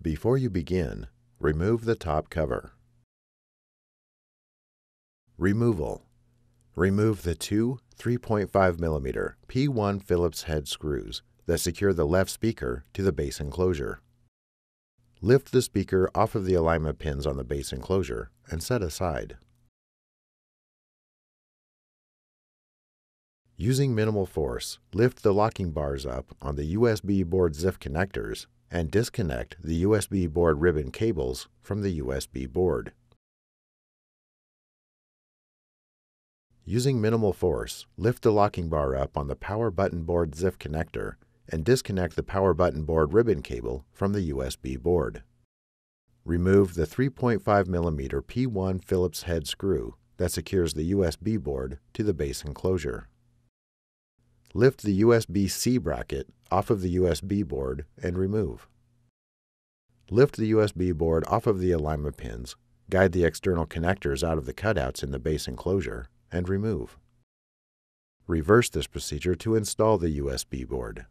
Before you begin, remove the top cover. Removal. Remove the two 3.5mm P1 Phillips head screws that secure the left speaker to the base enclosure. Lift the speaker off of the alignment pins on the base enclosure and set aside. Using minimal force, lift the locking bars up on the USB board ZIF connectors and disconnect the USB board ribbon cables from the USB board. Using minimal force, lift the locking bar up on the power button board ZIF connector and disconnect the power button board ribbon cable from the USB board. Remove the 3.5mm P1 Phillips head screw that secures the USB board to the base enclosure. Lift the USB-C bracket off of the USB board and remove. Lift the USB board off of the alignment pins, guide the external connectors out of the cutouts in the base enclosure, and remove. Reverse this procedure to install the USB board.